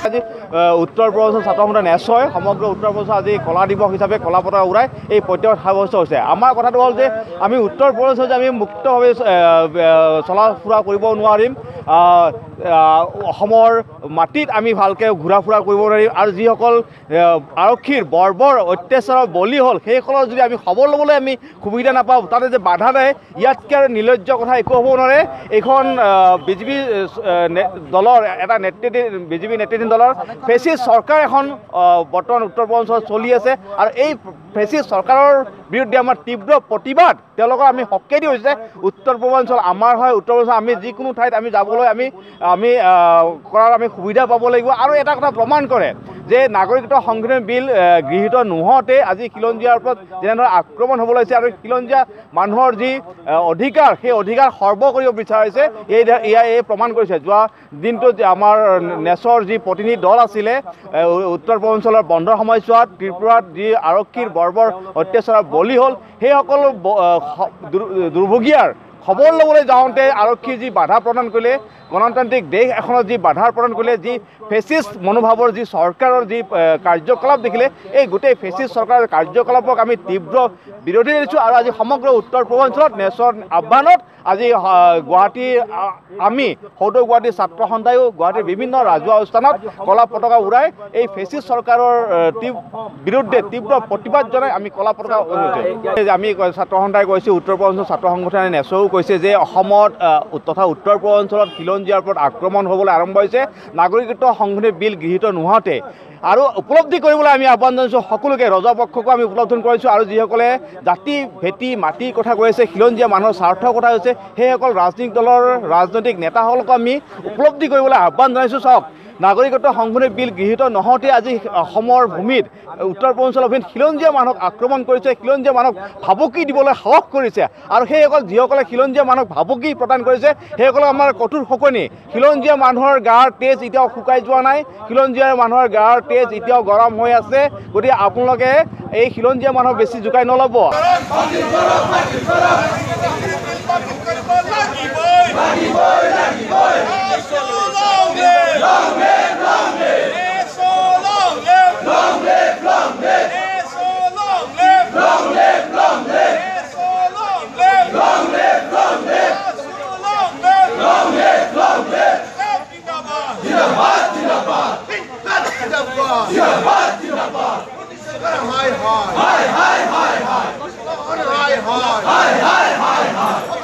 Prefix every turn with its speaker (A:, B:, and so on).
A: আজি উত্তৰ পূৰ্বাঞ্চল ছাত্ৰ সংগঠন নেছয় সমগ্ৰ উত্তৰ পূৰ্বাঞ্চল আজি কলা দিৱস হিচাপে কলা পতাকা উৰাই এই প্ৰত্যেকত সাব্যস্ত হৈছে। আমাৰ কথাটো হ'ল যে আমি উত্তৰ পূৰ্বাঞ্চল যে আমি মুক্তভাৱে চলা ফুৰা কৰিব নোৱাৰিম, অসমৰ মাটিত আমি ভালকৈ ঘূৰা ফুৰা কৰিব নোৱাৰিম, আৰু যিসকল আৰক্ষীৰ বৰ্বৰ অত্যাচাৰৰ বলি হ'ল সেইসকলৰ যদি আমি খবৰ ল'বলৈ আমি সুবিধা নাপাওঁ, তাতে যে বাধা নাই, ইয়াতকৈ আৰু নিৰ্লজ্জ কথা একো হ'ব নোৱাৰে। এইখন বিজেপি দলৰ এটা বিজেপি নেতৃত্বাধীন দলৰ ফেচিষ্ট চৰকাৰ এখন বৰ্তমান উত্তৰ পূৰ্বাঞ্চলত চলি আছে, আৰু এই ফেচিষ্ট চৰকাৰৰ বিৰুদ্ধে আমাৰ তীব্ৰ প্ৰতিবাদ তেওঁলোকৰ আমি সক্ৰিয় হৈছে। উত্তৰ পূৰ্বাঞ্চল আমাৰ হয়, উত্তৰ পূৰ্বাঞ্চল আমি যিকোনো ঠাইত আমি যাবলৈ আমি কৰাৰ আমি সুবিধা পাব লাগিব। আৰু এটা কথা প্ৰমাণ কৰে যে নাগৰিকত্ব সংশোধনী বিল গৃহীত নোহোৱাতে আজি খিলঞ্জীয়াৰ ওপৰত যেনেদৰে আক্ৰমণ হ'ব লাগিছে আৰু খিলঞ্জীয়া মানুহৰ যি অধিকাৰ সেই অধিকাৰ সৰ্ব কৰিব বিচাৰিছে, এই প্ৰমাণ কৰিছে। যোৱা দিনটোত আমাৰ নেছৰ যি প্ৰতিনিধি দল আছিলে উত্তৰ পূৰ্বাঞ্চলৰ বন্ধৰ সময়ছোৱাত ত্ৰিপুৰাত যি আৰক্ষীৰ বৰ্বৰ অত্যাচাৰৰ বলি হ'ল সেইসকল দুৰ্ভগীয়াৰ খবৰ ল'বলৈ যাওঁতে আৰক্ষীৰ যি বাধা প্ৰদান কৰিলে, গণতান্ত্ৰিক দেশ এখনত যি বাধা প্ৰদান কৰিলে, যি ফেচিষ্ট মনোভাৱৰ যি চৰকাৰৰ যি কাৰ্যকলাপ দেখিলে, এই গোটেই ফেচিষ্ট চৰকাৰৰ কাৰ্যকলাপক আমি তীব্ৰ বিৰোধী দিছোঁ। আৰু আজি সমগ্ৰ উত্তৰ পূৰ্বাঞ্চলত নেছৰ আহ্বানত আজি গুৱাহাটীৰ আমি সদৌ গুৱাহাটীৰ ছাত্ৰ সন্থায়ো গুৱাহাটীৰ বিভিন্ন ৰাজহুৱা অনুষ্ঠানত কলা পতাকা উৰাই এই ফেচিষ্ট চৰকাৰৰ বিৰুদ্ধে তীব্ৰ প্ৰতিবাদ জনাই আমি কলা পতাকা উৰাইছোঁ। আমি ছাত্ৰ সন্থাই কৈছোঁ, উত্তৰ পূৰ্বাঞ্চল ছাত্ৰ সংগঠনে নেছও কৈছে যে অসমত তথা উত্তৰ পূৰ্বাঞ্চলত খিলঞ্জীয়াৰ ওপৰত আক্ৰমণ হ'বলৈ আৰম্ভ হৈছে নাগৰিকত্ব সংশোধনী বিল গৃহীত নোহোৱাতে। আৰু উপলব্ধি কৰিবলৈ আমি আহ্বান জনাইছোঁ সকলোকে, ৰজাপক্ষকো আমি উপলব্ধি কৰিছোঁ, আৰু যিসকলে জাতি ভেটি মাটিৰ কথা কৈ আছে, খিলঞ্জীয়া মানুহৰ স্বাৰ্থৰ কথা হৈছে, সেইসকল ৰাজনৈতিক দলৰ ৰাজনৈতিক নেতাসকলকো আমি উপলব্ধি কৰিবলৈ আহ্বান জনাইছোঁ। চাওক, নাগৰিকত্ব সংশোধনী বিল গৃহীত নহওঁতে আজি অসমৰ ভূমিত উত্তৰ পূৰ্বাঞ্চলৰ ভূমিত খিলঞ্জীয়া মানুহক আক্ৰমণ কৰিছে, খিলঞ্জীয়া মানুহক ভাবুকি দিবলৈ সাহস কৰিছে, আৰু সেইসকল যিসকলে খিলঞ্জীয়া মানুহক ভাবুকি প্ৰদান কৰিছে সেইসকলক আমাৰ কঠোৰ শকনি। খিলঞ্জীয়া মানুহৰ গাৰ তেজ এতিয়াও শুকাই যোৱা নাই, খিলঞ্জীয়া মানুহৰ গাৰ তেজ এতিয়াও গৰম হৈ আছে। গতিকে আপোনালোকে এই খিলঞ্জীয়া মানুহক বেছি জোকাই নল'ব।